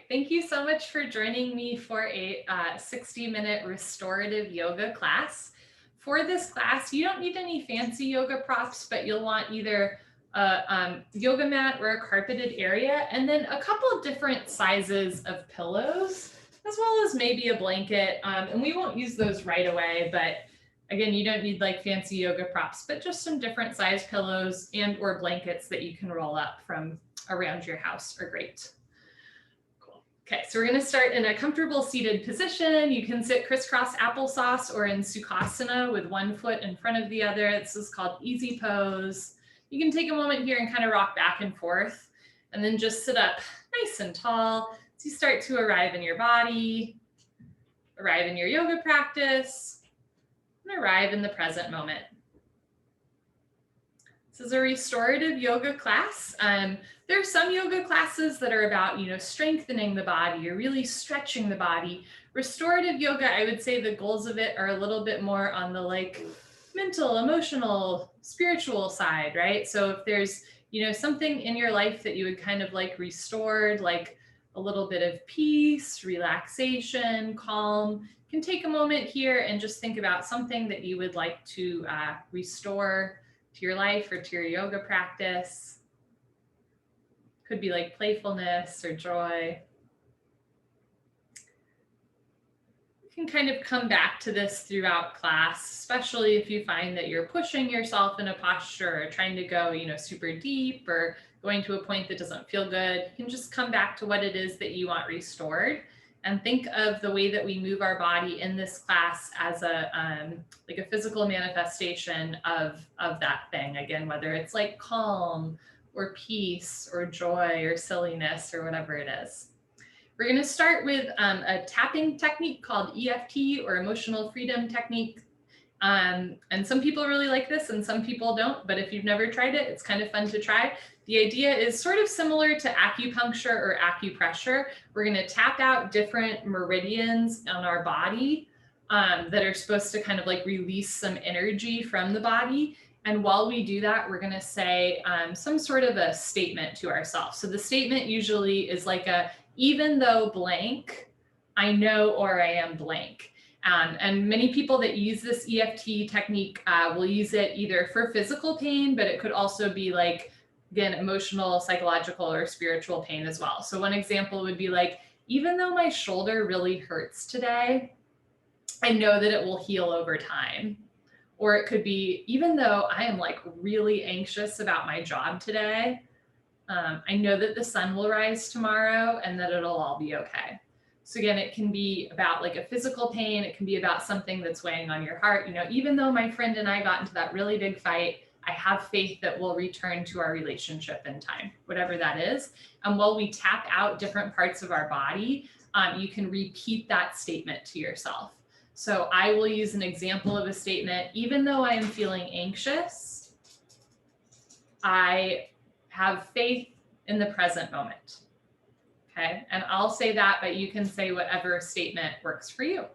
Thank you so much for joining me for a 60-minute restorative yoga class. For this class, you don't need any fancy yoga props, but you'll want either a yoga mat or a carpeted area, and then a couple of different sizes of pillows, as well as maybe a blanket. And we won't use those right away, but again, you don't need like fancy yoga props, but just some different size pillows and or blankets that you can roll up from around your house are great. Okay, so we're going to start in a comfortable seated position. You can sit crisscross applesauce or in Sukhasana with one foot in front of the other. This is called easy pose. You can take a moment here and kind of rock back and forth, and then just sit up nice and tall as you start to arrive in your body, arrive in your yoga practice, and arrive in the present moment. This is a restorative yoga class. There are some yoga classes that are about, strengthening the body or really stretching the body. Restorative yoga, I would say the goals of it are a little bit more on the mental, emotional, spiritual side, right? So if there's, something in your life that you would kind of like restored, like a little bit of peace, relaxation, calm, you can take a moment here and just think about something that you would like to restore to your life or to your yoga practice. Could be like playfulness or joy. You can kind of come back to this throughout class, especially if you find that you're pushing yourself in a posture or trying to go, super deep or going to a point that doesn't feel good. You can just come back to what it is that you want restored. And think of the way that we move our body in this class as a physical manifestation of that thing. Again, whether it's like calm or peace or joy or silliness or whatever it is. We're going to start with a tapping technique called EFT or emotional freedom technique. And some people really like this and some people don't, but if you've never tried it, it's kind of fun to try. The idea is sort of similar to acupuncture or acupressure. We're going to tap out different meridians on our body that are supposed to kind of like release some energy from the body. And while we do that, we're going to say some sort of a statement to ourselves. So the statement usually is like even though blank, I know or I am blank. And many people that use this EFT technique will use it either for physical pain, but it could also be like, again, emotional, psychological, or spiritual pain as well. So one example would be like, even though my shoulder really hurts today, I know that it will heal over time. Or it could be, even though I am like really anxious about my job today, I know that the sun will rise tomorrow and that it'll all be okay. So again, it can be about like a physical pain. It can be about something that's weighing on your heart. Even though my friend and I got into that really big fight, I have faith that we'll return to our relationship in time, whatever that is. And while we tap out different parts of our body, you can repeat that statement to yourself. So I will use an example of a statement. Even though I am feeling anxious, I have faith in the present moment. Okay, and I'll say that, but you can say whatever statement works for you.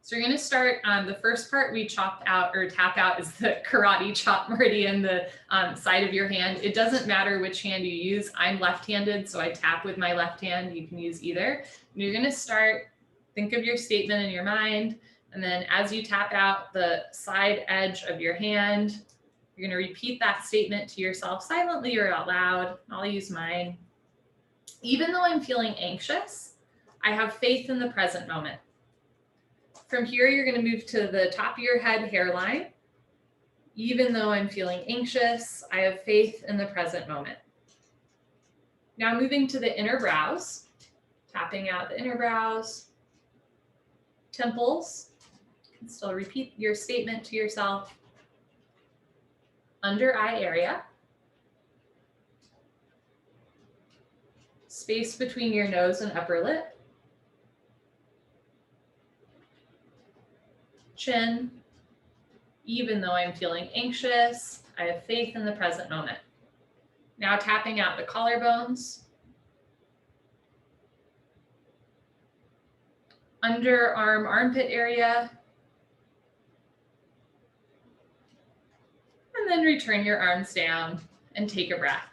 So you're going to start, the first part we chopped out or tap out is the karate chop meridian, the side of your hand. It doesn't matter which hand you use. I'm left-handed, so I tap with my left hand. You can use either. And you're going to start, think of your statement in your mind, and then as you tap out the side edge of your hand, you're going to repeat that statement to yourself silently or out loud. I'll use mine. Even though I'm feeling anxious, I have faith in the present moment. From here, you're going to move to the top of your head hairline. Even though I'm feeling anxious, I have faith in the present moment. Now moving to the inner brows, tapping out the inner brows, temples. You can still repeat your statement to yourself. Under eye area. Space between your nose and upper lip. Chin. Even though I'm feeling anxious, I have faith in the present moment. Now tapping out the collarbones. Underarm, armpit area. And then return your arms down and take a breath.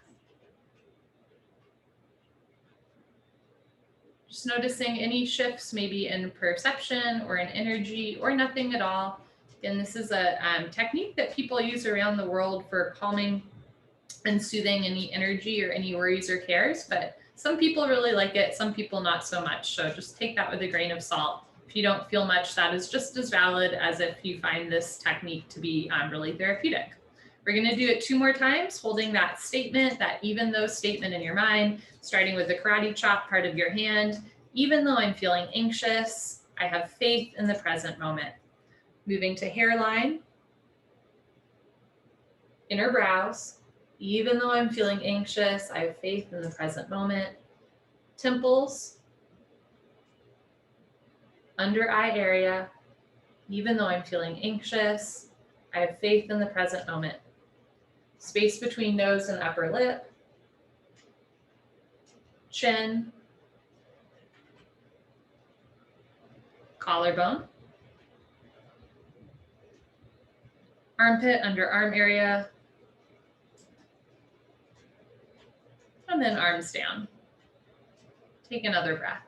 Just noticing any shifts maybe in perception or in energy or nothing at all. And this is a technique that people use around the world for calming and soothing any energy or any worries or cares. But some people really like it, some people not so much. So just take that with a grain of salt. If you don't feel much, that is just as valid as if you find this technique to be really therapeutic. We're going to do it 2 more times, holding that statement, that even though statement in your mind, starting with the karate chop part of your hand. Even though I'm feeling anxious, I have faith in the present moment. Moving to hairline, inner brows. Even though I'm feeling anxious, I have faith in the present moment. Temples, under eye area. Even though I'm feeling anxious, I have faith in the present moment. Space between nose and upper lip. Chin. Collarbone. Armpit, underarm area. And then arms down. Take another breath.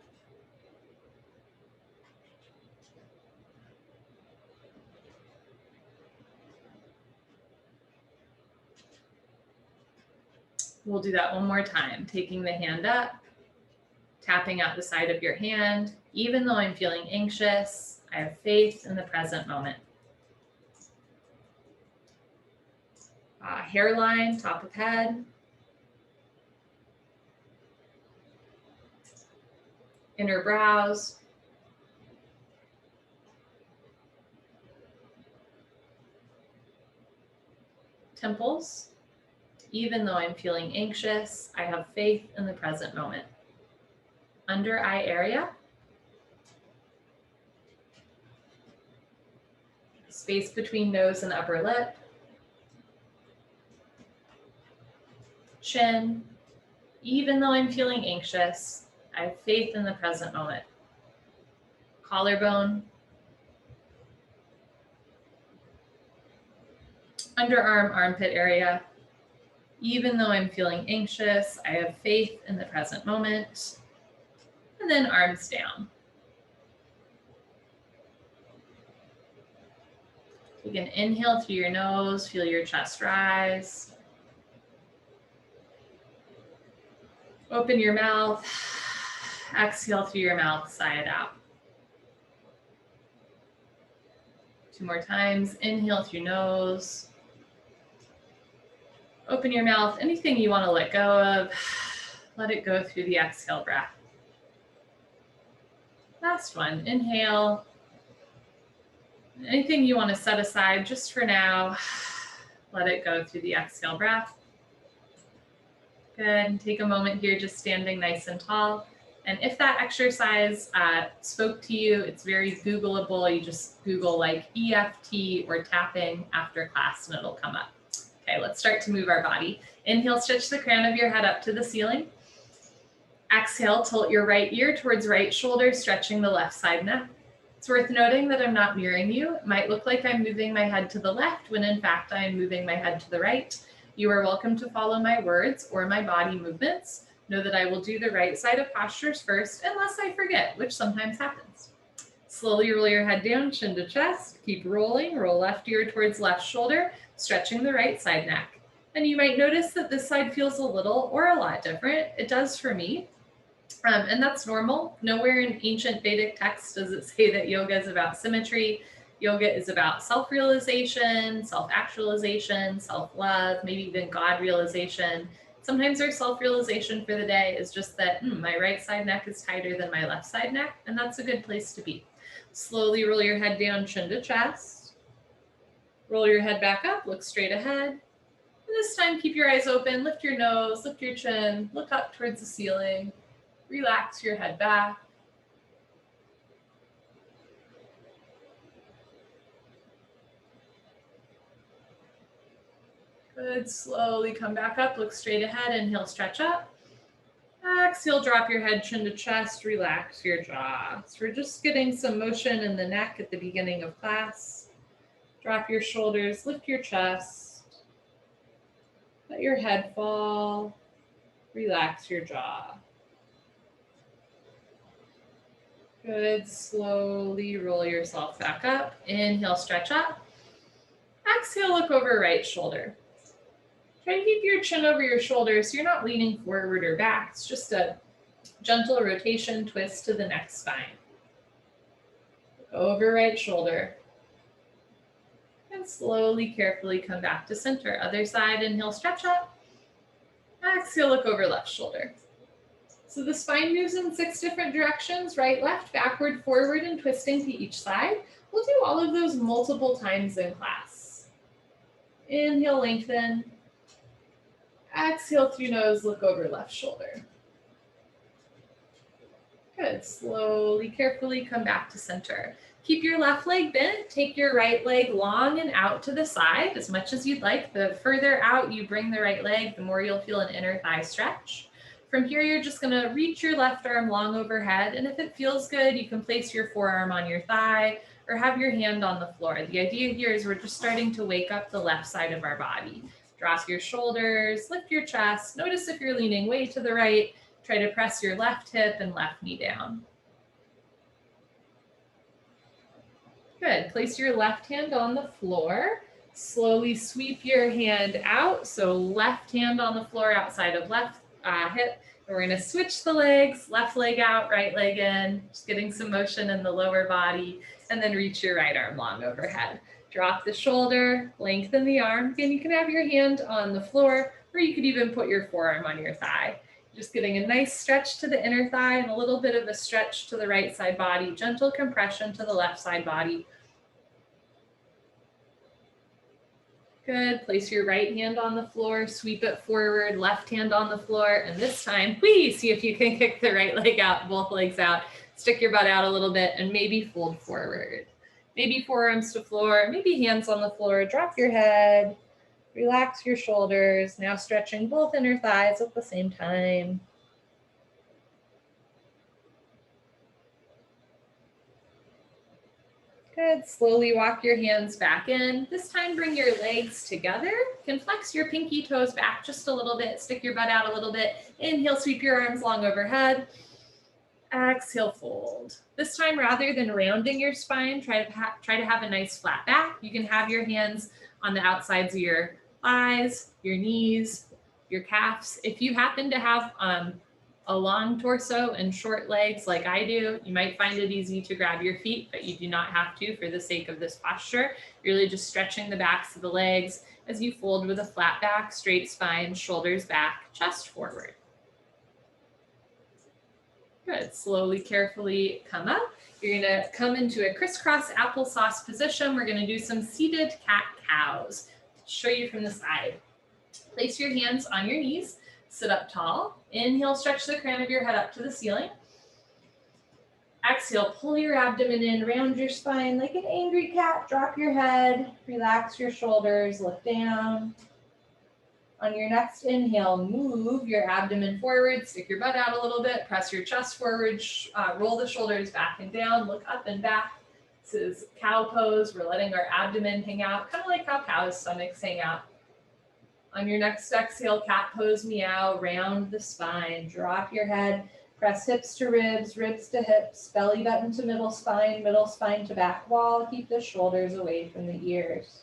We'll do that one more time, taking the hand up, tapping out the side of your hand. Even though I'm feeling anxious, I have faith in the present moment. Hairline, top of head. Inner brows. Temples. Even though I'm feeling anxious, I have faith in the present moment. Under eye area. Space between nose and upper lip. Chin. Even though I'm feeling anxious, I have faith in the present moment. Collarbone. Underarm, armpit area. Even though I'm feeling anxious, I have faith in the present moment. And then arms down. Take an inhale through your nose, feel your chest rise. Open your mouth, exhale through your mouth, sigh it out. 2 more times, inhale through nose. Open your mouth, anything you want to let go of, let it go through the exhale breath. Last one, inhale. Anything you want to set aside just for now, let it go through the exhale breath. Good, and take a moment here just standing nice and tall. And if that exercise spoke to you, it's very Googleable. You just Google like EFT or tapping after class and it'll come up. Okay, let's start to move our body. Inhale, stretch the crown of your head up to the ceiling. Exhale, tilt your right ear towards right shoulder, stretching the left side neck. It's worth noting that I'm not mirroring you. It might look like I'm moving my head to the left when in fact I am moving my head to the right. You are welcome to follow my words or my body movements. Know that I will do the right side of postures first, unless I forget, which sometimes happens. Slowly roll your head down, chin to chest. Keep rolling, roll left ear towards left shoulder, stretching the right side neck. And you might notice that this side feels a little or a lot different. It does for me. And that's normal. Nowhere in ancient Vedic texts does it say that yoga is about symmetry. Yoga is about self-realization, self-actualization, self-love, maybe even God realization. Sometimes our self-realization for the day is just that my right side neck is tighter than my left side neck, and that's a good place to be. Slowly roll your head down, chin to chest. Roll your head back up, look straight ahead. And this time, keep your eyes open, lift your nose, lift your chin, look up towards the ceiling. Relax your head back. Good, slowly come back up, look straight ahead, inhale, stretch up. Exhale, drop your head, chin to chest, relax your jaw. So we're just getting some motion in the neck at the beginning of class. Drop your shoulders, lift your chest. Let your head fall, relax your jaw. Good. Slowly roll yourself back up. Inhale, stretch up. Exhale, look over right shoulder. Try to keep your chin over your shoulders so you're not leaning forward or back. It's just a gentle rotation, twist to the next spine. Over right shoulder. And slowly, carefully come back to center. Other side, inhale, stretch up. Exhale, look over left shoulder. So the spine moves in 6 different directions, right, left, backward, forward, and twisting to each side. We'll do all of those multiple times in class. Inhale, lengthen. Exhale through nose, look over left shoulder. Good. Slowly, carefully come back to center. Keep your left leg bent. Take your right leg long and out to the side as much as you'd like. The further out you bring the right leg, the more you'll feel an inner thigh stretch. From here, you're just going to reach your left arm long overhead. And if it feels good, you can place your forearm on your thigh or have your hand on the floor. The idea here is we're just starting to wake up the left side of our body. Drop your shoulders, lift your chest. Notice if you're leaning way to the right. Try to press your left hip and left knee down. Good. Place your left hand on the floor. Slowly sweep your hand out. So left hand on the floor outside of left hip. And we're going to switch the legs. Left leg out, right leg in. Just getting some motion in the lower body. And then reach your right arm long overhead. Drop the shoulder, lengthen the arm. Again, you can have your hand on the floor, or you could even put your forearm on your thigh. Just getting a nice stretch to the inner thigh and a little bit of a stretch to the right side body, gentle compression to the left side body. Good. Place your right hand on the floor, sweep it forward, left hand on the floor, and this time, please see if you can kick the right leg out, both legs out. Stick your butt out a little bit and maybe fold forward. Maybe forearms to floor, maybe hands on the floor. Drop your head. Relax your shoulders. Now stretching both inner thighs at the same time. Good. Slowly walk your hands back in. This time, bring your legs together. You can flex your pinky toes back just a little bit. Stick your butt out a little bit. Inhale, sweep your arms long overhead. Exhale, fold. This time, rather than rounding your spine, try to have a nice flat back. You can have your hands on the outsides of your thighs, your knees, your calves. If you happen to have a long torso and short legs like I do, you might find it easy to grab your feet, but you do not have to for the sake of this posture. You're really just stretching the backs of the legs as you fold with a flat back, straight spine, shoulders back, chest forward. Good. Slowly, carefully come up. You're going to come into a crisscross applesauce position. We're going to do some seated cat-cows. Show you from the side. Place your hands on your knees. Sit up tall. Inhale, stretch the crown of your head up to the ceiling. Exhale, pull your abdomen in, round your spine like an angry cat. Drop your head, relax your shoulders, look down. On your next inhale, move your abdomen forward, stick your butt out a little bit, press your chest forward, roll the shoulders back and down, look up and back. This is cow pose. We're letting our abdomen hang out, kind of like how cows' stomachs hang out. On your next exhale, cat pose, meow, round the spine, drop your head, press hips to ribs, ribs to hips, belly button to middle spine to back wall. Keep the shoulders away from the ears.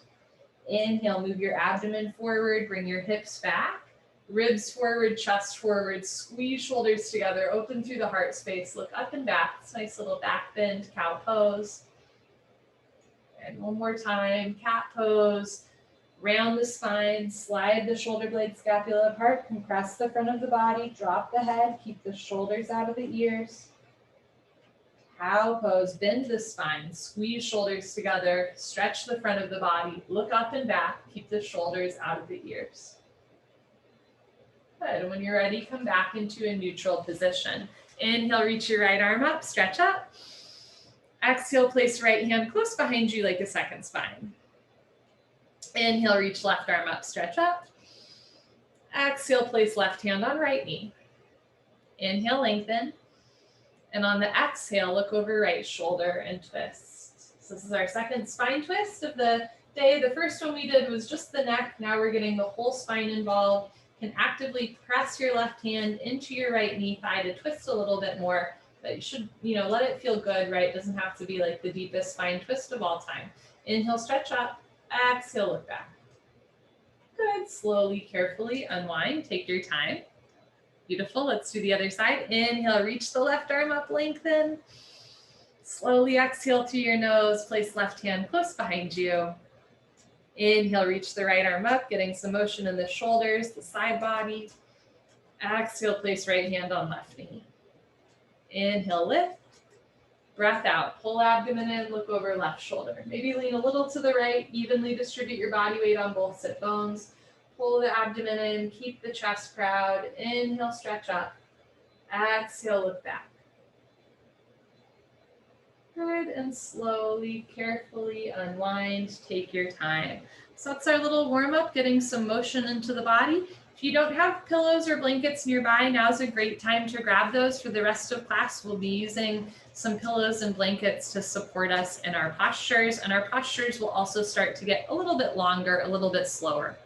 Inhale, move your abdomen forward, bring your hips back, ribs forward, chest forward, squeeze shoulders together, open through the heart space, look up and back. It's a nice little back bend, cow pose. And one more time, cat pose. Round the spine, slide the shoulder blade scapula apart, compress the front of the body, drop the head, keep the shoulders out of the ears. Cow pose, bend the spine, squeeze shoulders together, stretch the front of the body, look up and back, keep the shoulders out of the ears. Good, and when you're ready, come back into a neutral position. Inhale, reach your right arm up, stretch up. Exhale, place right hand close behind you like a second spine. Inhale, reach left arm up, stretch up. Exhale, place left hand on right knee. Inhale, lengthen. And on the exhale, look over right shoulder and twist. So this is our second spine twist of the day. The first one we did was just the neck. Now we're getting the whole spine involved. You can actively press your left hand into your right knee thigh to twist a little bit more. But you should, let it feel good, right? It doesn't have to be like the deepest spine twist of all time. Inhale, stretch up. Exhale, look back. Good. Slowly, carefully unwind. Take your time. Beautiful. Let's do the other side. Inhale, reach the left arm up, lengthen. Slowly exhale through your nose. Place left hand close behind you. Inhale, reach the right arm up, getting some motion in the shoulders, the side body. Exhale, place right hand on left knee. Inhale, lift. Breath out. Pull abdomen in, look over left shoulder. Maybe lean a little to the right, evenly distribute your body weight on both sit bones. Pull the abdomen in, keep the chest proud. Inhale, stretch up. Exhale, look back. Good, and slowly, carefully unwind. Take your time. So that's our little warm-up, getting some motion into the body. If you don't have pillows or blankets nearby, now's a great time to grab those. For the rest of class, we'll be using some pillows and blankets to support us in our postures, and our postures will also start to get a little bit longer, a little bit slower.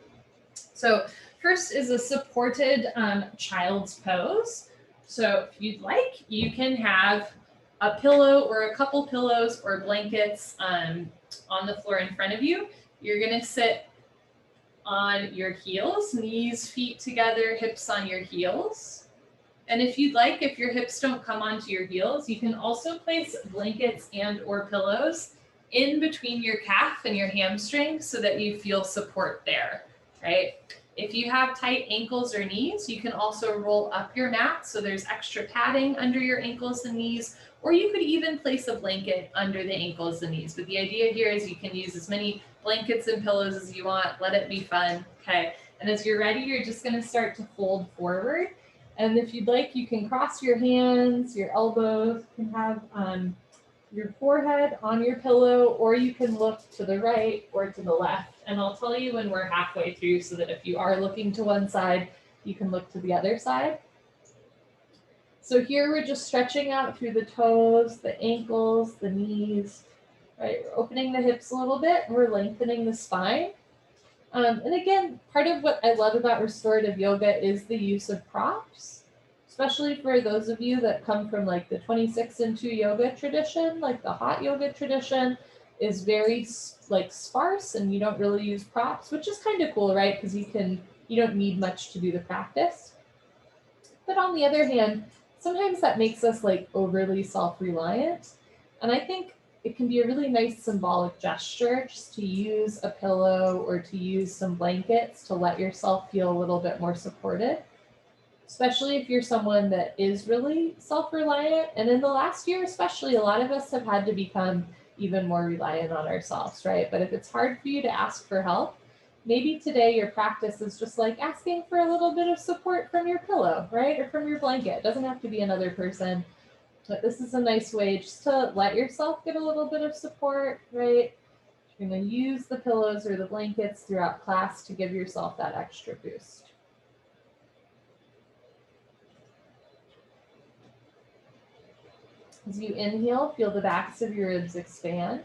So first is a supported child's pose. So if you'd like, you can have a pillow or a couple pillows or blankets on the floor in front of you. You're going to sit on your heels, knees, feet together, hips on your heels. And if you'd like, if your hips don't come onto your heels, you can also place blankets and or pillows in between your calf and your hamstring so that you feel support there, right? If you have tight ankles or knees, you can also roll up your mat so there's extra padding under your ankles and knees, or you could even place a blanket under the ankles and knees. But the idea here is you can use as many blankets and pillows as you want. Let it be fun, okay? And as you're ready, you're just gonna start to fold forward. And if you'd like, you can cross your hands, your elbows, you can have your forehead on your pillow, or you can look to the right or to the left. And I'll tell you when we're halfway through so that if you are looking to one side, you can look to the other side. So here we're just stretching out through the toes, the ankles, the knees, right? We're opening the hips a little bit, and we're lengthening the spine. And again, part of what I love about restorative yoga is the use of props, especially for those of you that come from like the 26-2 yoga tradition. Like the hot yoga tradition is very like sparse and you don't really use props, which is kind of cool, right? Because you don't need much to do the practice. But on the other hand, sometimes that makes us like overly self-reliant. And I think it can be a really nice symbolic gesture just to use a pillow or to use some blankets to let yourself feel a little bit more supported, especially if you're someone that is really self-reliant. And in the last year, especially, a lot of us have had to become even more reliant on ourselves, right? But if it's hard for you to ask for help, maybe today your practice is just like asking for a little bit of support from your pillow, right? Or from your blanket. It doesn't have to be another person. But this is a nice way just to let yourself get a little bit of support, right? You're going to use the pillows or the blankets throughout class to give yourself that extra boost. As you inhale, feel the backs of your ribs expand.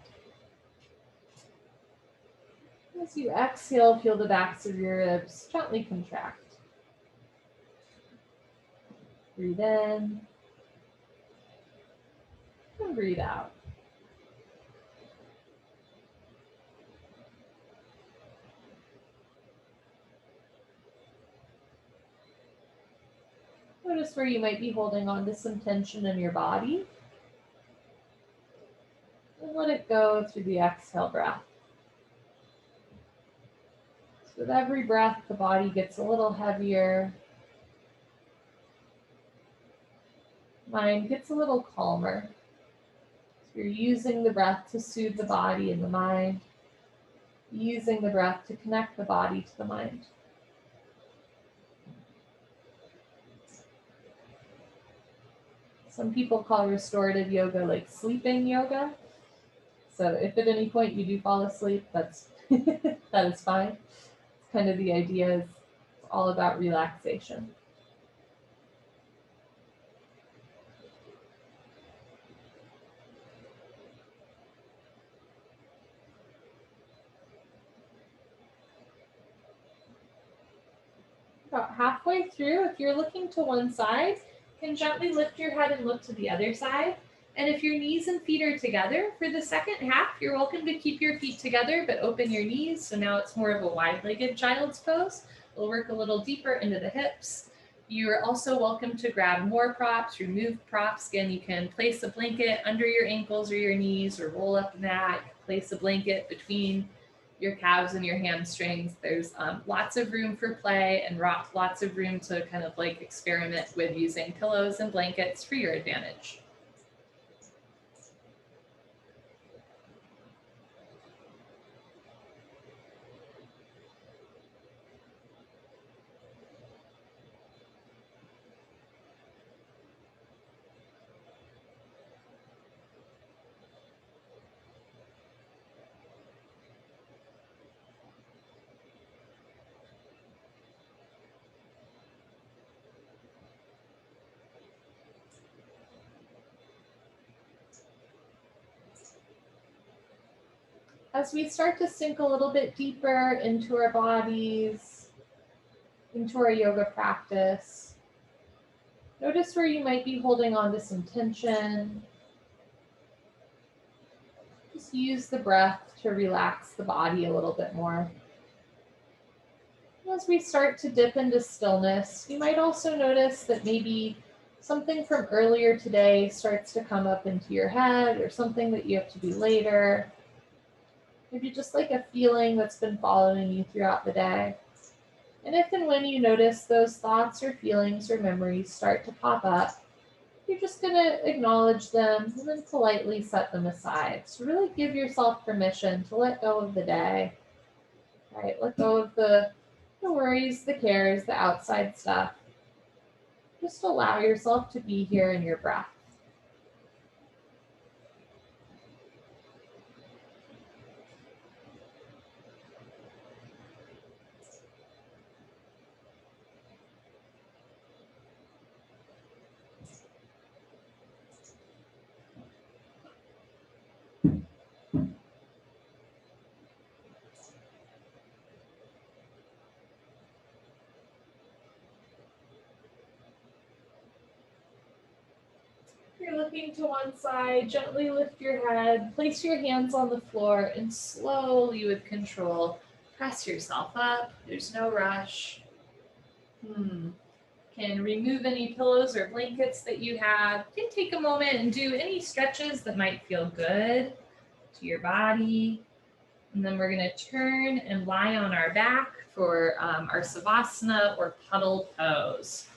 As you exhale, feel the backs of your ribs gently contract. Breathe in. And breathe out. Notice where you might be holding on to some tension in your body. And let it go through the exhale breath. So with every breath, the body gets a little heavier. Mind gets a little calmer. So you're using the breath to soothe the body and the mind, using the breath to connect the body to the mind. Some people call restorative yoga like sleeping yoga. So if at any point you do fall asleep, that is fine. It's kind of the idea, is all about relaxation. About halfway through, if you're looking to one side, can gently lift your head and look to the other side. And if your knees and feet are together, for the second half, you're welcome to keep your feet together, but open your knees. So now it's more of a wide-legged child's pose. We'll work a little deeper into the hips. You are also welcome to grab more props, remove props. Again, you can place a blanket under your ankles or your knees, or roll up a mat, place a blanket between your calves and your hamstrings. There's lots of room for play and lots of room to kind of like experiment with using pillows and blankets for your advantage. As we start to sink a little bit deeper into our bodies, into our yoga practice, notice where you might be holding on to some tension. Just use the breath to relax the body a little bit more. As we start to dip into stillness, you might also notice that maybe something from earlier today starts to come up into your head, or something that you have to do later. Maybe just like a feeling that's been following you throughout the day. And if and when you notice those thoughts or feelings or memories start to pop up, you're just going to acknowledge them and then politely set them aside. So really give yourself permission to let go of the day, right? Let go of the worries, the cares, the outside stuff. Just allow yourself to be here in your breath. If you're looking to one side, gently lift your head, place your hands on the floor, and slowly, with control, press yourself up. There's no rush. Can remove any pillows or blankets that you have. You can take a moment and do any stretches that might feel good to your body. And then we're going to turn and lie on our back for our Savasana or puddle pose.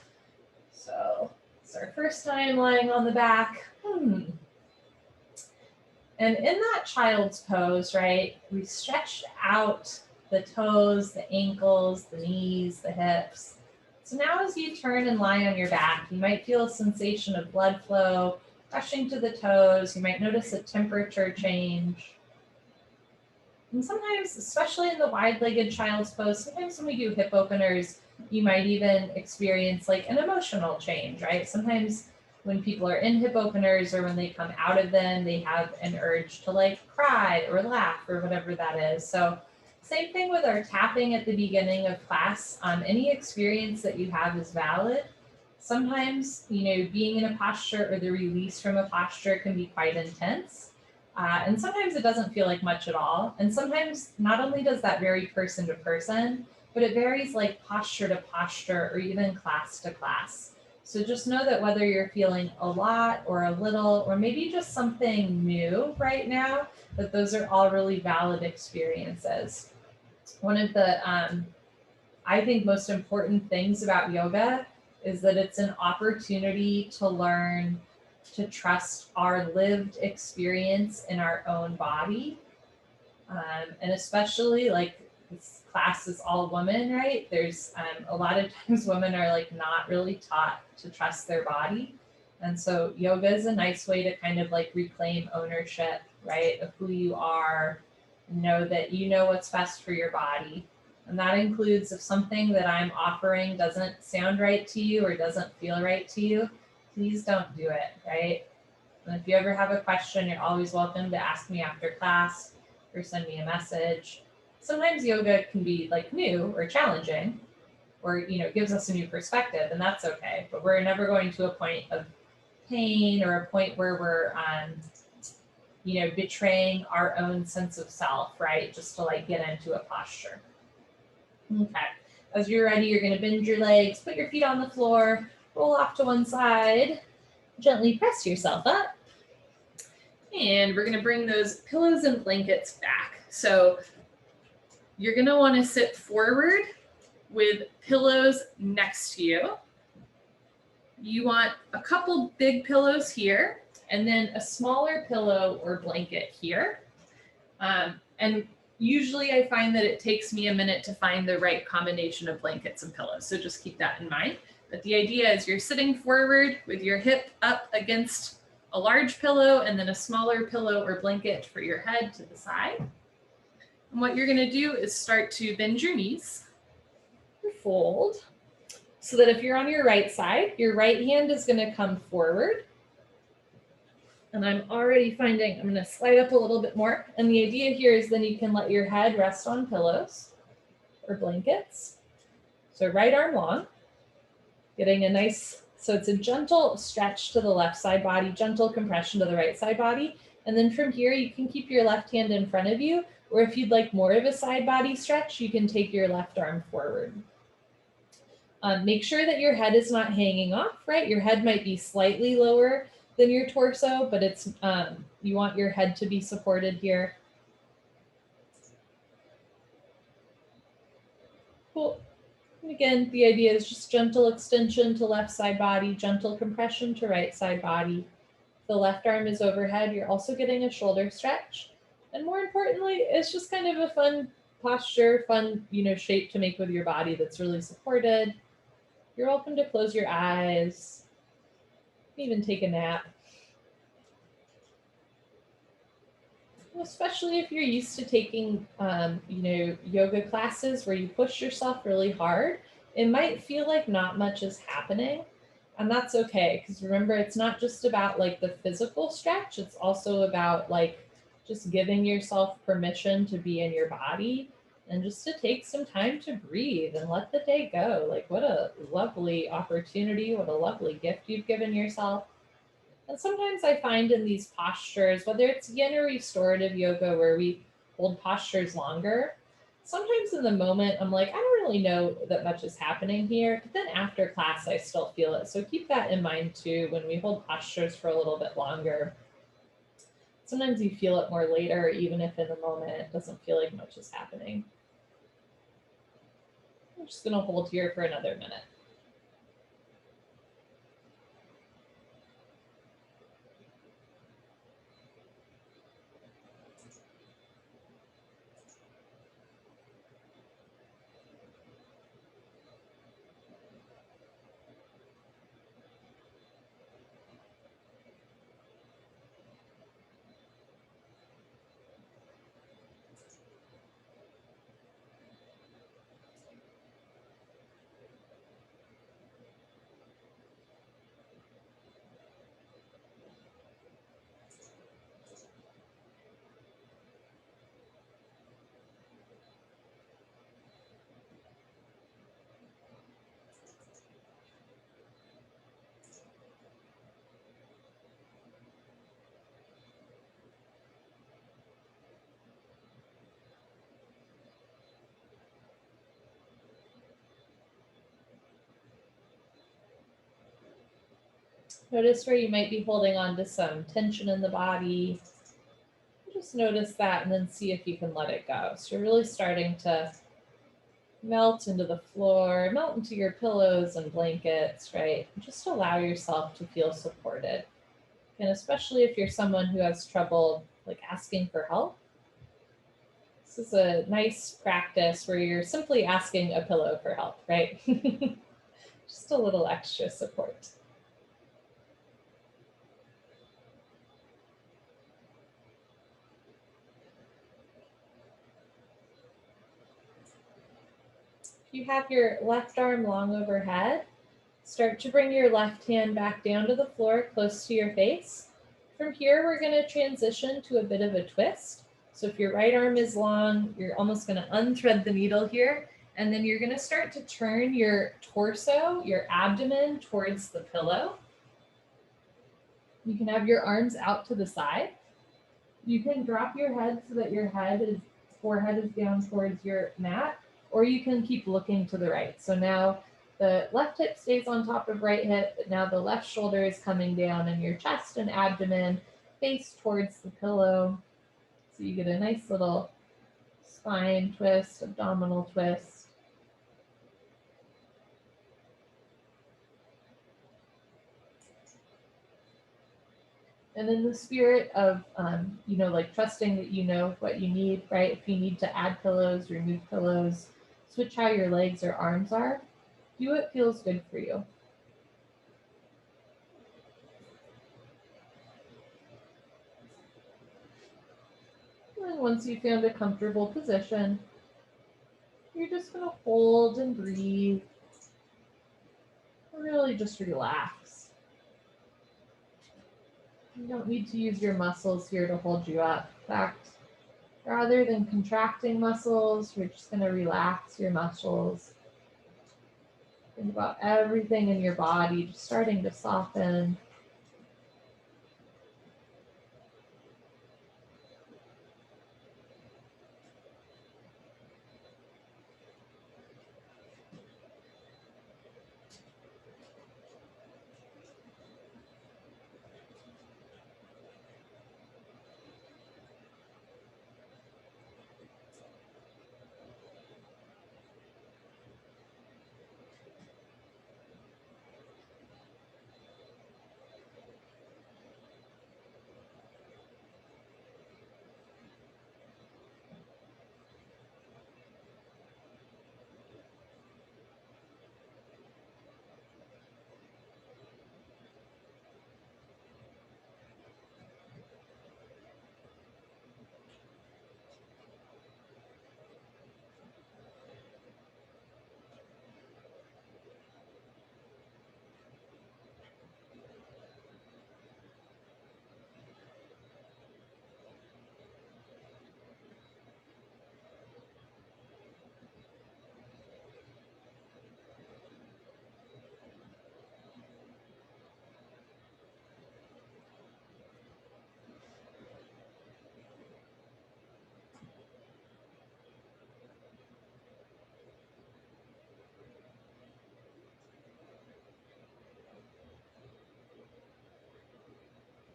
So it's our first time lying on the back. And in that child's pose, right, we stretched out the toes, the ankles, the knees, the hips. So now as you turn and lie on your back, you might feel a sensation of blood flow rushing to the toes. You might notice a temperature change. And sometimes, especially in the wide-legged child's pose, sometimes when we do hip openers, you might even experience like an emotional change, right? Sometimes when people are in hip openers or when they come out of them, they have an urge to like cry or laugh or whatever that is. So same thing with our tapping at the beginning of class. Any experience that you have is valid. Sometimes, being in a posture or the release from a posture can be quite intense. And sometimes it doesn't feel like much at all. And sometimes not only does that vary person to person, but it varies like posture to posture or even class to class. So just know that whether you're feeling a lot or a little, or maybe just something new right now, that those are all really valid experiences. One of the, I think, most important things about yoga is that it's an opportunity to learn to trust our lived experience in our own body. And especially like this class is all women, right? There's a lot of times women are like not really taught to trust their body. And so yoga is a nice way to kind of like reclaim ownership, right, of who you are, know that you know what's best for your body. And that includes if something that I'm offering doesn't sound right to you or doesn't feel right to you, please don't do it, right? And if you ever have a question, you're always welcome to ask me after class or send me a message. Sometimes yoga can be like new or challenging. or, gives us a new perspective, and that's okay. But we're never going to a point of pain or a point where we're, betraying our own sense of self, right? Just to like get into a posture. Okay. As you're ready, you're going to bend your legs, put your feet on the floor, roll off to one side, gently press yourself up. And we're going to bring those pillows and blankets back. So you're going to want to sit forward with pillows next to you. You want a couple big pillows here, and then a smaller pillow or blanket here. And usually I find that it takes me a minute to find the right combination of blankets and pillows. So just keep that in mind. But the idea is you're sitting forward with your hip up against a large pillow and then a smaller pillow or blanket for your head to the side. And what you're going to do is start to bend your knees, fold, so that if you're on your right side, your right hand is going to come forward. And I'm already finding I'm going to slide up a little bit more. And the idea here is then you can let your head rest on pillows or blankets. So right arm long, getting a nice, so it's a gentle stretch to the left side body, gentle compression to the right side body. And then from here, you can keep your left hand in front of you, or if you'd like more of a side body stretch, you can take your left arm forward. Make sure that your head is not hanging off, right? Your head might be slightly lower than your torso, but it's you want your head to be supported here. Cool. And again, the idea is just gentle extension to left side body, gentle compression to right side body. The left arm is overhead. You're also getting a shoulder stretch. And more importantly, it's just kind of a fun posture, fun, shape to make with your body that's really supported. You're welcome to close your eyes, even take a nap. Especially if you're used to taking, yoga classes where you push yourself really hard, it might feel like not much is happening. And that's okay, because remember, it's not just about like the physical stretch, it's also about like just giving yourself permission to be in your body and just to take some time to breathe and let the day go. Like, what a lovely opportunity, what a lovely gift you've given yourself. And sometimes I find in these postures, whether it's yin or restorative yoga where we hold postures longer, sometimes in the moment I'm like, I don't really know that much is happening here, but then after class I still feel it. So keep that in mind too when we hold postures for a little bit longer. Sometimes you feel it more later, even if in the moment it doesn't feel like much is happening. I'm just going to hold here for another minute. Notice where you might be holding on to some tension in the body. Just notice that and then see if you can let it go. So you're really starting to melt into the floor, melt into your pillows and blankets, right? Just allow yourself to feel supported. And especially if you're someone who has trouble like asking for help, this is a nice practice where you're simply asking a pillow for help, right? Just a little extra support. If you have your left arm long overhead, start to bring your left hand back down to the floor close to your face. From here, we're going to transition to a bit of a twist. So if your right arm is long, you're almost going to unthread the needle here And then you're going to start to turn your torso, your abdomen towards the pillow. You can have your arms out to the side. You can drop your head so that your forehead is down towards your mat, or you can keep looking to the right. So now the left hip stays on top of right hip, but now the left shoulder is coming down and your chest and abdomen face towards the pillow. So you get a nice little spine twist, abdominal twist. And in the spirit of, like trusting that you know what you need, right? If you need to add pillows, remove pillows, switch how your legs or arms are, do what feels good for you. And once you found a comfortable position, you're just going to hold and breathe. Really just relax. You don't need to use your muscles here to hold you up. In fact, rather than contracting muscles, you're just going to relax your muscles. Think about everything in your body just starting to soften.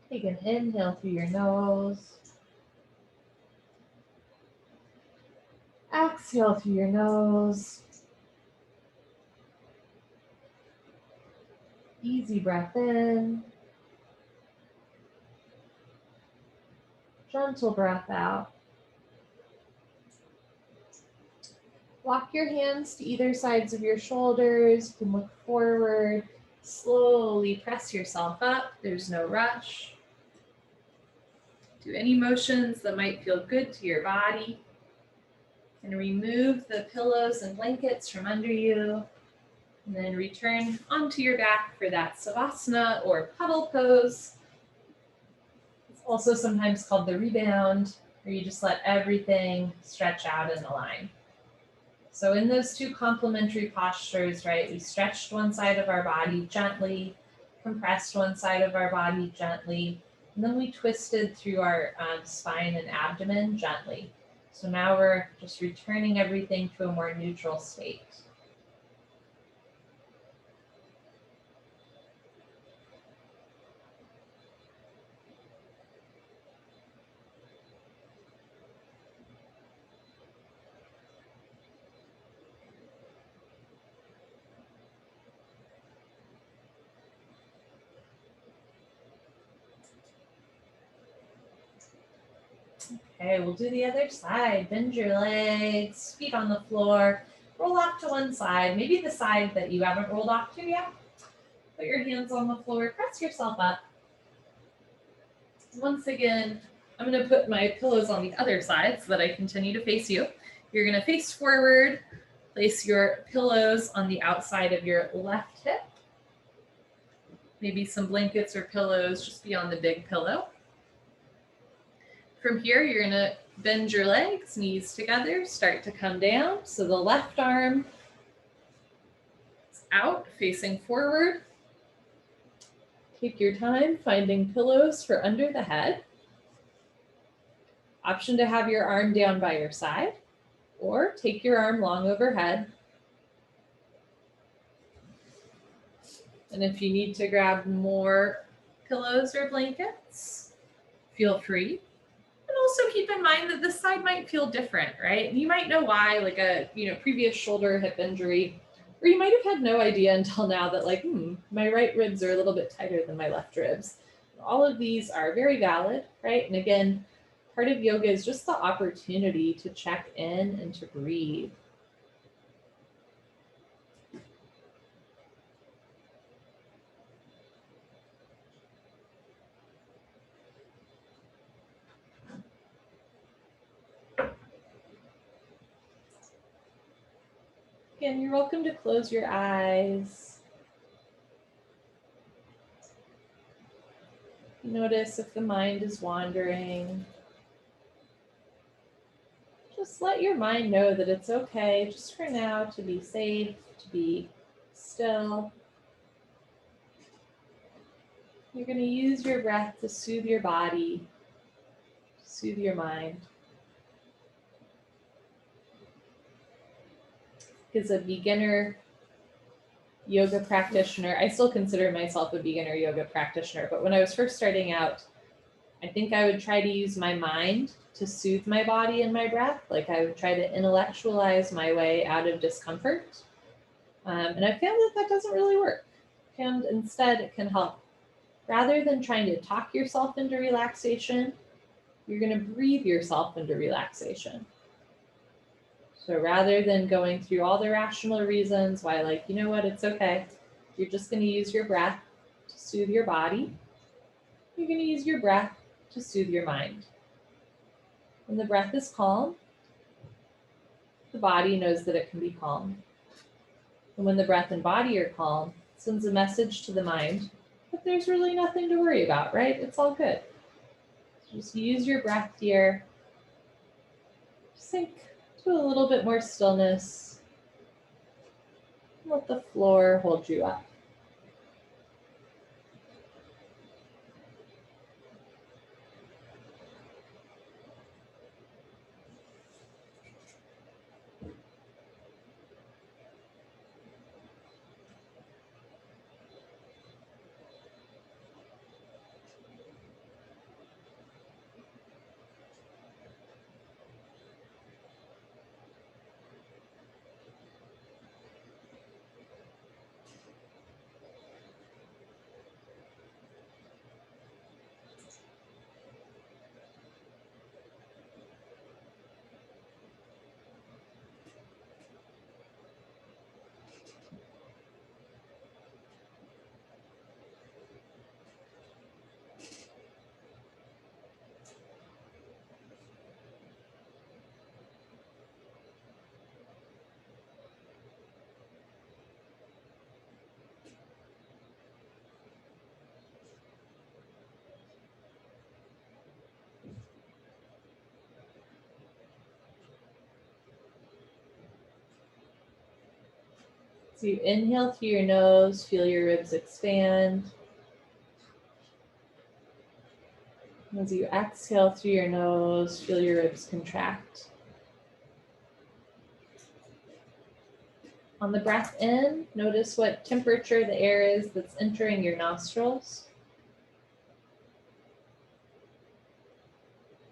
Take an inhale through your nose. Exhale through your nose. Easy breath in. Gentle breath out. Walk your hands to either sides of your shoulders. You can look forward. Slowly press yourself up. There's no rush. Do any motions that might feel good to your body. And remove the pillows and blankets from under you. And then return onto your back for that Savasana or puddle pose. It's also sometimes called the rebound, where you just let everything stretch out and align. So in those two complementary postures, right, we stretched one side of our body gently, compressed one side of our body gently, and then we twisted through our spine and abdomen gently. So now we're just returning everything to a more neutral state. Okay, we'll do the other side. Bend your legs, feet on the floor. Roll off to one side, maybe the side that you haven't rolled off to yet. Put your hands on the floor, press yourself up. Once again, I'm going to put my pillows on the other side so that I continue to face you. You're going to face forward, place your pillows on the outside of your left hip. Maybe some blankets or pillows just beyond the big pillow. From here, you're going to Bend your legs, knees together, start to come down. So the left arm is out, facing forward. Take your time finding pillows for under the head. Option to have your arm down by your side, or take your arm long overhead. And if you need to grab more pillows or blankets, feel free. And also keep in mind that this side might feel different, right? And you might know why, like a previous shoulder hip injury, or you might have had no idea until now that like, my right ribs are a little bit tighter than my left ribs. All of these are very valid, right? And again, part of yoga is just the opportunity to check in and to breathe. Again, you're welcome to close your eyes. Notice if the mind is wandering. Just let your mind know that it's okay, just for now, to be safe, to be still. You're going to use your breath to soothe your body, soothe your mind. As a beginner yoga practitioner, I still consider myself a beginner yoga practitioner, but when I was first starting out, I think I would try to use my mind to soothe my body and my breath. Like I would try to intellectualize my way out of discomfort. And I found that that doesn't really work. And instead, it can help. Rather than trying to talk yourself into relaxation, you're going to breathe yourself into relaxation. So rather than going through all the rational reasons why, like, you know what, it's okay, you're just going to use your breath to soothe your body. You're going to use your breath to soothe your mind. When the breath is calm, the body knows that it can be calm. And when the breath and body are calm, it sends a message to the mind that there's really nothing to worry about, right? It's all good. So just use your breath here. Sink to a little bit more stillness. Let the floor hold you up. So you inhale through your nose, feel your ribs expand. As you exhale through your nose, feel your ribs contract. On the breath in, notice what temperature the air is that's entering your nostrils.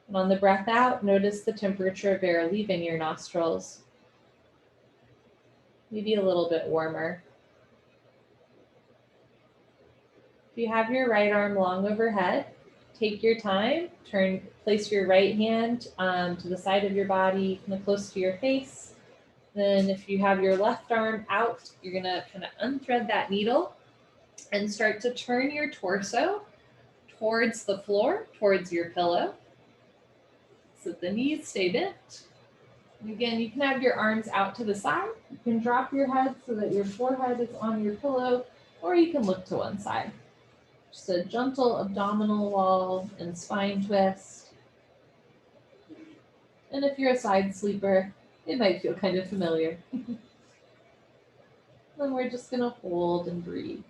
And on the breath out, notice the temperature of air leaving your nostrils. Maybe a little bit warmer. If you have your right arm long overhead, take your time, place your right hand to the side of your body, kind of close to your face. Then if you have your left arm out, you're gonna kind of unthread that needle and start to turn your torso towards the floor, towards your pillow. So the knees stay bent. And again, you can have your arms out to the side. You can drop your head so that your forehead is on your pillow, or you can look to one side. Just a gentle abdominal wall and spine twist. And if you're a side sleeper, it might feel kind of familiar. Then we're just going to hold and breathe.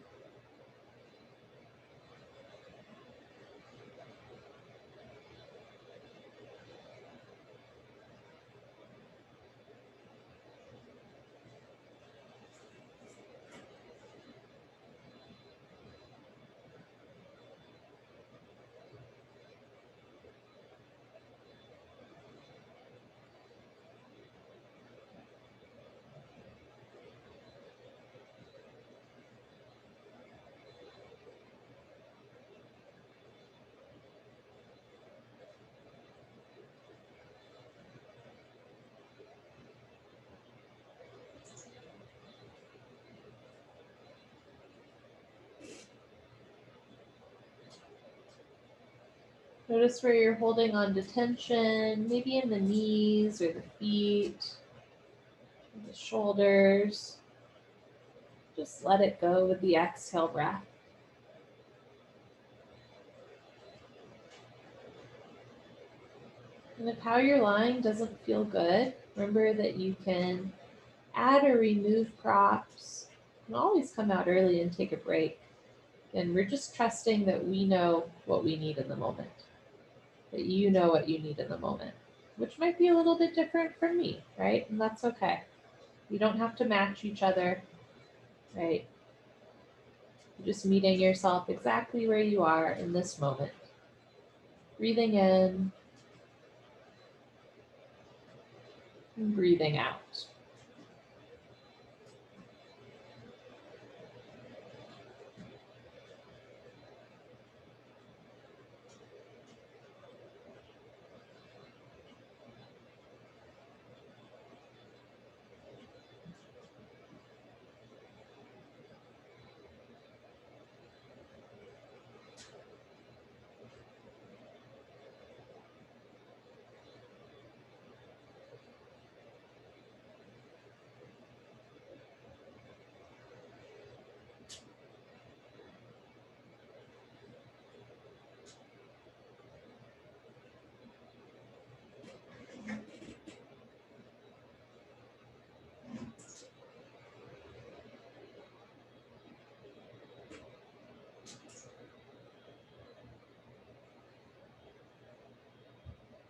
Notice where you're holding on to tension, maybe in the knees or the feet, the shoulders. Just let it go with the exhale breath. And if how you're lying doesn't feel good, remember that you can add or remove props. You can always come out early and take a break. And we're just trusting that we know what we need in the moment, that you know what you need in the moment, which might be a little bit different from me, right? And that's okay. You don't have to match each other, right? You're just meeting yourself exactly where you are in this moment. Breathing in and breathing out.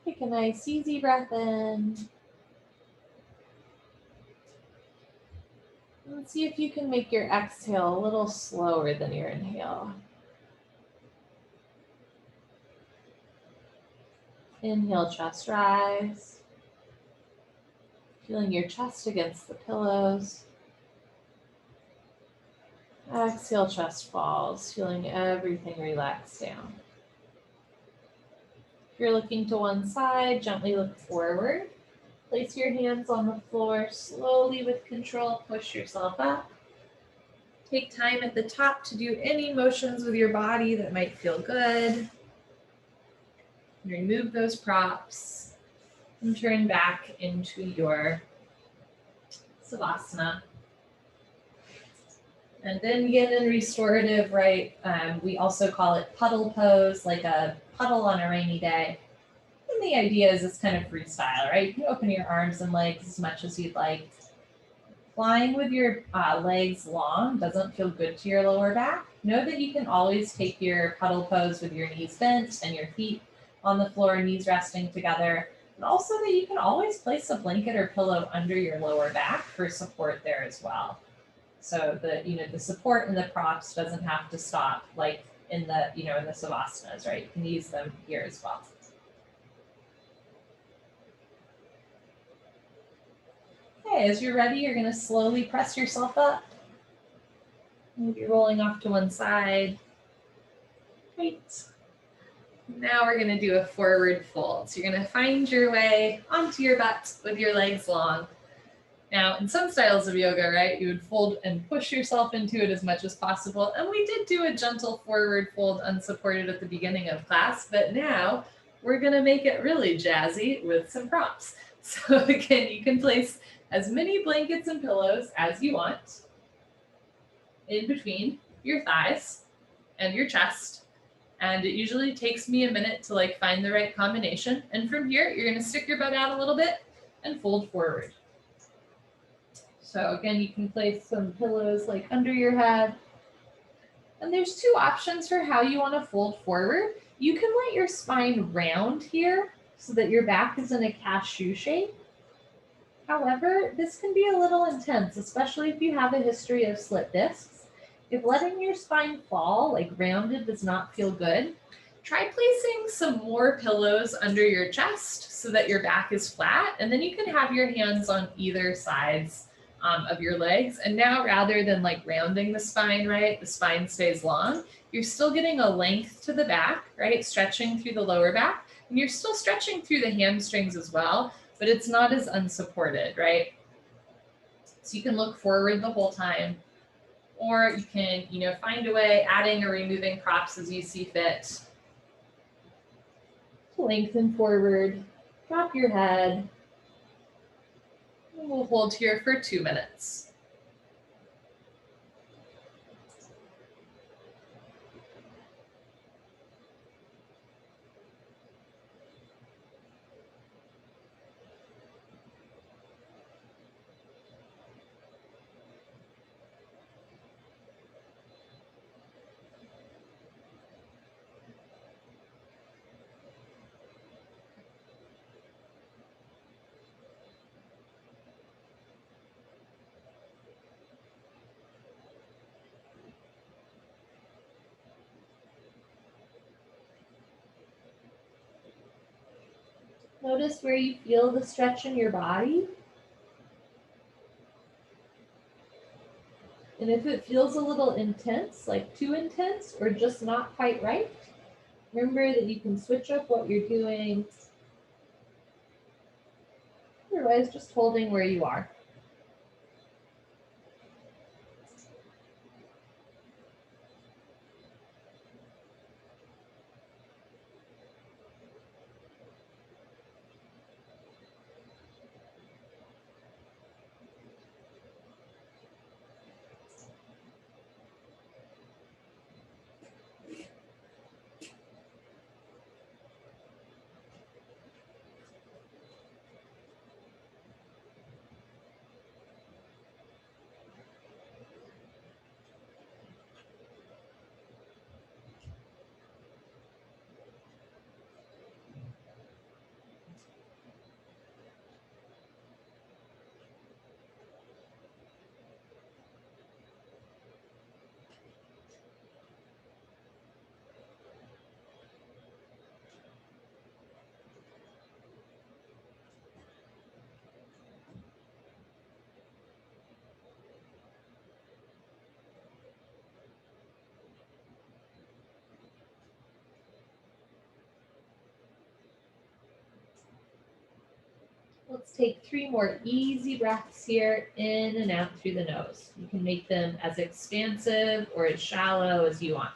Take a nice easy breath in. And see if you can make your exhale a little slower than your inhale. Inhale, chest rise. Feeling your chest against the pillows. Exhale, chest falls, feeling everything relax down. If you're looking to one side, gently look forward. Place your hands on the floor, slowly with control, push yourself up. Take time at the top to do any motions with your body that might feel good. Remove those props and turn back into your Savasana. And then again in restorative, right, we also call it puddle pose, like a puddle on a rainy day. And the idea is it's kind of freestyle, right? You can open your arms and legs as much as you'd like. Flying with your legs long doesn't feel good to your lower back. Know that you can always take your puddle pose with your knees bent and your feet on the floor, knees resting together. And also that you can always place a blanket or pillow under your lower back for support there as well. So the support in the props doesn't have to stop like in the in the Savasanas, right? You can use them here as well. Okay, as you're ready, you're going to slowly press yourself up. Maybe rolling off to one side. Great. Now we're going to do a forward fold. So you're going to find your way onto your butt with your legs long. Now, in some styles of yoga, right, you would fold and push yourself into it as much as possible. And we did do a gentle forward fold unsupported at the beginning of class, but now we're going to make it really jazzy with some props. So again, you can place as many blankets and pillows as you want in between your thighs and your chest. And it usually takes me a minute to like find the right combination. And from here, you're gonna stick your butt out a little bit and fold forward. So again, you can place some pillows like under your head. And there's two options for how you wanna fold forward. You can let your spine round here so that your back is in a cashew shape. However, this can be a little intense, especially if you have a history of slip discs. If letting your spine fall, like rounded, does not feel good, try placing some more pillows under your chest so that your back is flat, and then you can have your hands on either sides of your legs. And now rather than like rounding the spine, right, the spine stays long, you're still getting a length to the back, right, stretching through the lower back, and you're still stretching through the hamstrings as well, but it's not as unsupported, right? So you can look forward the whole time, or you can, find a way, adding or removing props as you see fit. Lengthen forward, drop your head, and we'll hold here for 2 minutes. Notice where you feel the stretch in your body. And if it feels a little intense, like too intense or just not quite right, remember that you can switch up what you're doing. Otherwise, just holding where you are. Let's take 3 more easy breaths here, in and out through the nose. You can make them as expansive or as shallow as you want.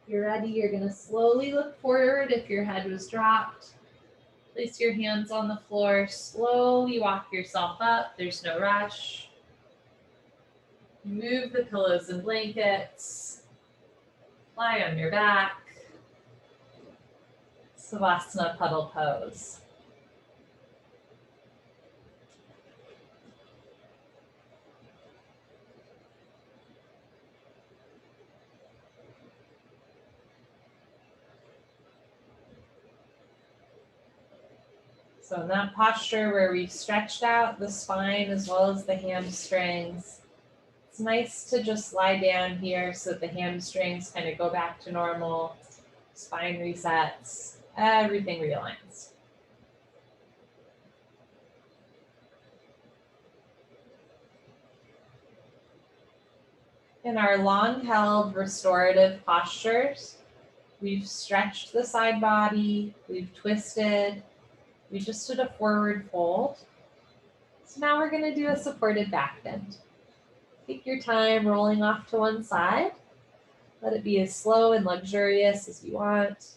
If you're ready, you're going to slowly look forward if your head was dropped. Place your hands on the floor, slowly walk yourself up. There's no rush. Move the pillows and blankets. Lie on your back. Savasana puddle pose. So in that posture where we stretched out the spine as well as the hamstrings, it's nice to just lie down here so that the hamstrings kind of go back to normal, spine resets, everything realigns. In our long-held restorative postures, we've stretched the side body, we've twisted, we just did a forward fold. So now we're going to do a supported back bend. Take your time rolling off to one side. Let it be as slow and luxurious as you want.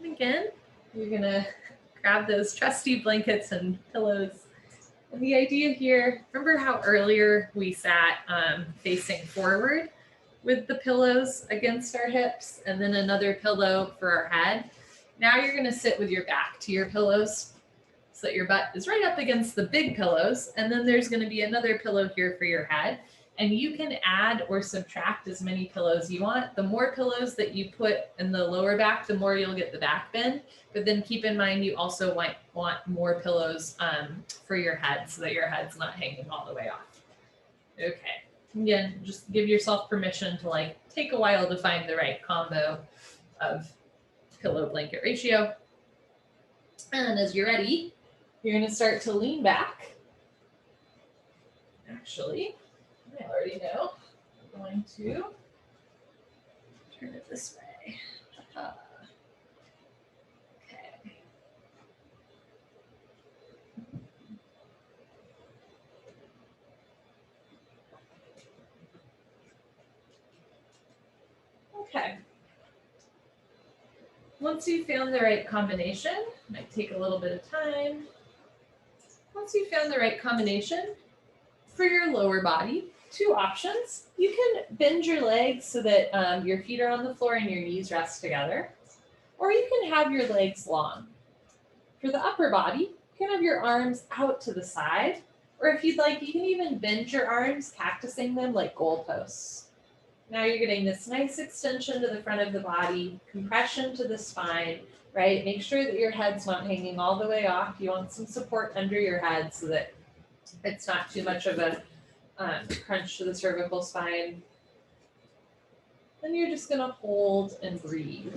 And again, you're going to grab those trusty blankets and pillows. And the idea here, remember how earlier we sat facing forward with the pillows against our hips and then another pillow for our head? Now you're going to sit with your back to your pillows so that your butt is right up against the big pillows. And then there's going to be another pillow here for your head. And you can add or subtract as many pillows you want. The more pillows that you put in the lower back, the more you'll get the back bend. But then keep in mind, you also want more pillows for your head so that your head's not hanging all the way off. Okay. Again, just give yourself permission to take a while to find the right combo of pillow blanket ratio. And as you're ready, you're going to start to lean back. Actually, I already know. I'm going to turn it this way. Okay. Okay. Once you've found the right combination, might take a little bit of time. Once you've found the right combination for your lower body, two options. You can bend your legs so that your feet are on the floor and your knees rest together, or you can have your legs long. For the upper body, you can have your arms out to the side, or if you'd like, you can even bend your arms, cactusing them like goalposts. Now you're getting this nice extension to the front of the body, compression to the spine, right? Make sure that your head's not hanging all the way off. You want some support under your head so that it's not too much of a crunch to the cervical spine. Then you're just going to hold and breathe.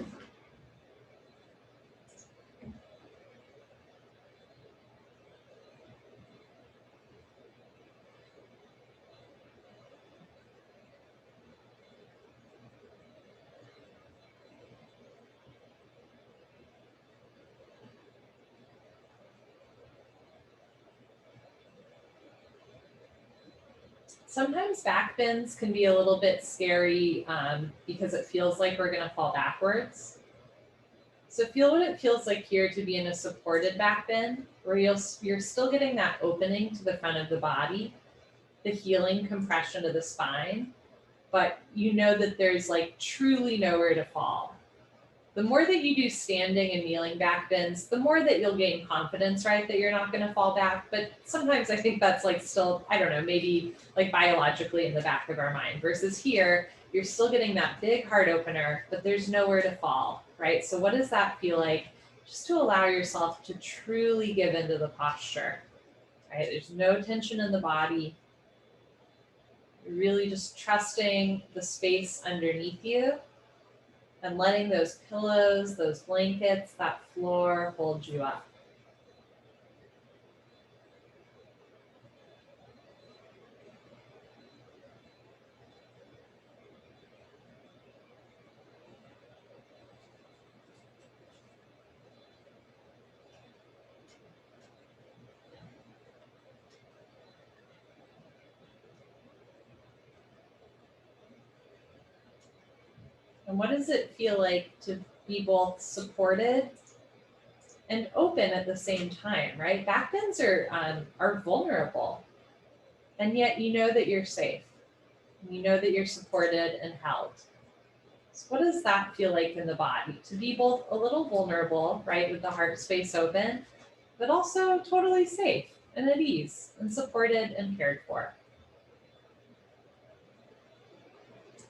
Sometimes back bends can be a little bit scary because it feels like we're going to fall backwards. So feel what it feels like here to be in a supported back bend, where you're still getting that opening to the front of the body, the healing compression of the spine, but you know that there's truly nowhere to fall. The more that you do standing and kneeling back bends, the more that you'll gain confidence, right, that you're not going to fall back. But sometimes I think that's still, I don't know, maybe biologically in the back of our mind, versus here, you're still getting that big heart opener, but there's nowhere to fall, right? So what does that feel like? Just to allow yourself to truly give into the posture, right? There's no tension in the body. You're really just trusting the space underneath you and letting those pillows, those blankets, that floor hold you up. And what does it feel like to be both supported and open at the same time, right? Back bends are vulnerable, and yet you know that you're safe. You know that you're supported and held. So what does that feel like in the body? To be both a little vulnerable, right, with the heart space open, but also totally safe and at ease and supported and cared for.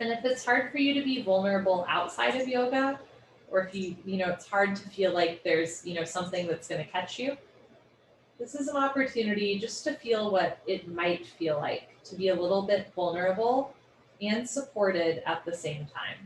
And if it's hard for you to be vulnerable outside of yoga, or if it's hard to feel like there's, something that's going to catch you, this is an opportunity just to feel what it might feel like to be a little bit vulnerable and supported at the same time.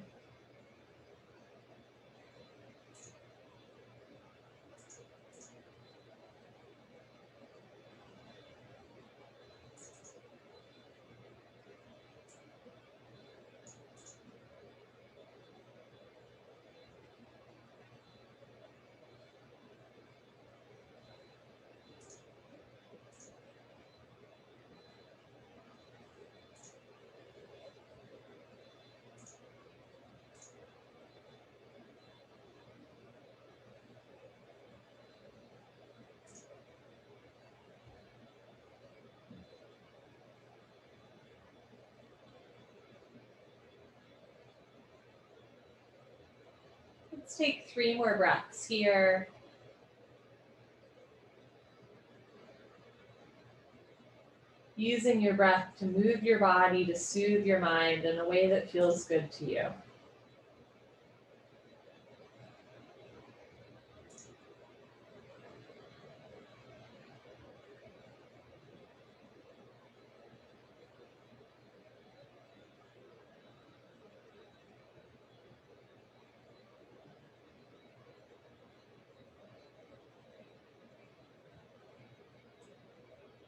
Let's take 3 more breaths here. Using your breath to move your body, to soothe your mind in a way that feels good to you.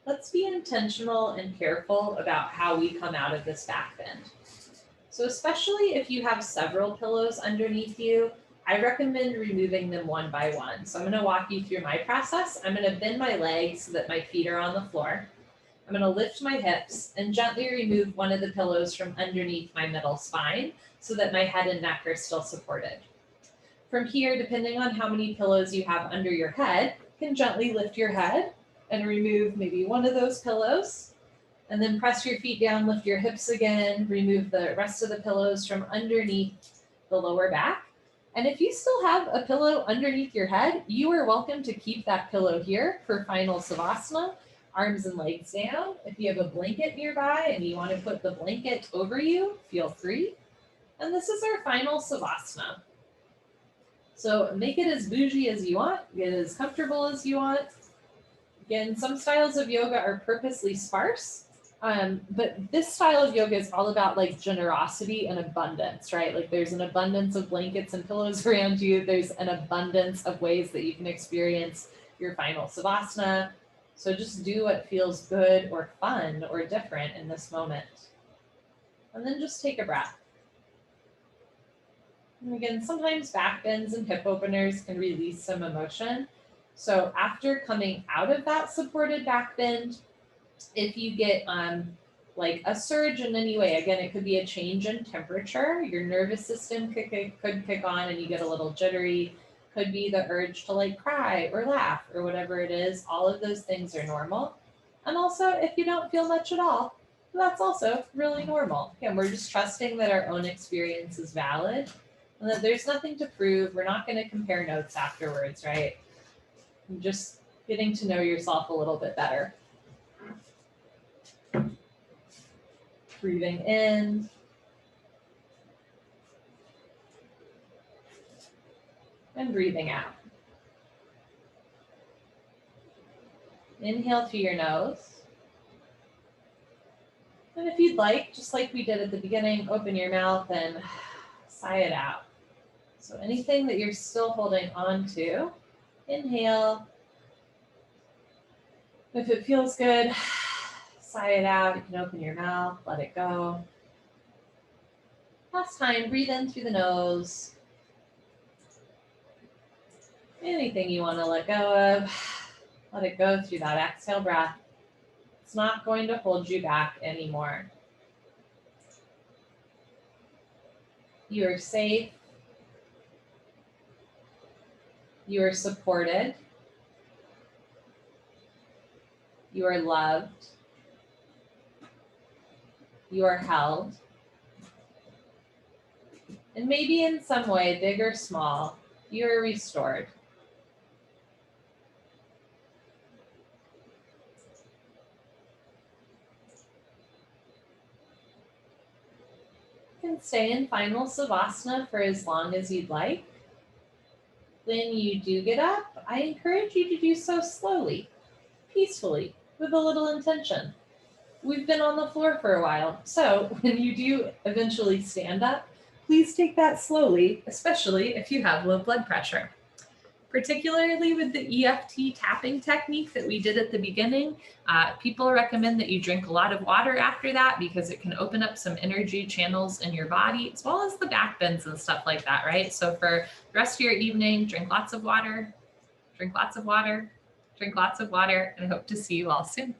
Let's be intentional and careful about how we come out of this back bend. So especially if you have several pillows underneath you, I recommend removing them one by one. So I'm going to walk you through my process. I'm going to bend my legs so that my feet are on the floor. I'm going to lift my hips and gently remove one of the pillows from underneath my middle spine so that my head and neck are still supported. From here, depending on how many pillows you have under your head, you can gently lift your head and remove maybe one of those pillows, and then press your feet down, lift your hips again, remove the rest of the pillows from underneath the lower back. And if you still have a pillow underneath your head, you are welcome to keep that pillow here for final Savasana, arms and legs down. If you have a blanket nearby and you want to put the blanket over you, feel free. And this is our final Savasana. So make it as bougie as you want, get as comfortable as you want. Again, some styles of yoga are purposely sparse, but this style of yoga is all about like generosity and abundance, right? Like there's an abundance of blankets and pillows around you. There's an abundance of ways that you can experience your final Savasana. So just do what feels good or fun or different in this moment. And then just take a breath. And again, sometimes back bends and hip openers can release some emotion. So after coming out of that supported back bend, if you get like a surge in any way, again, it could be a change in temperature, your nervous system could kick on and you get a little jittery, could be the urge to like cry or laugh or whatever it is. All of those things are normal. And also, if you don't feel much at all, that's also really normal. Again, we're just trusting that our own experience is valid and that there's nothing to prove. We're not going to compare notes afterwards, right? Just getting to know yourself a little bit better. Breathing in. And breathing out. Inhale through your nose. And if you'd like, just like we did at the beginning, open your mouth and sigh it out. So anything that you're still holding on to, inhale. If it feels good, sigh it out. You can open your mouth, let it go. Last time, breathe in through the nose. Anything you want to let go of, let it go through that exhale breath. It's not going to hold you back anymore. You are safe. You are supported. You are loved. You are held. And maybe in some way, big or small, you are restored. You can stay in final Savasana for as long as you'd like. When you do get up, I encourage you to do so slowly, peacefully, with a little intention. We've been on the floor for a while, so when you do eventually stand up, please take that slowly, especially if you have low blood pressure. Particularly with the EFT tapping technique that we did at the beginning, people recommend that you drink a lot of water after that because it can open up some energy channels in your body, as well as the back bends and stuff like that, right? So for the rest of your evening, drink lots of water, drink lots of water, drink lots of water, and I hope to see you all soon.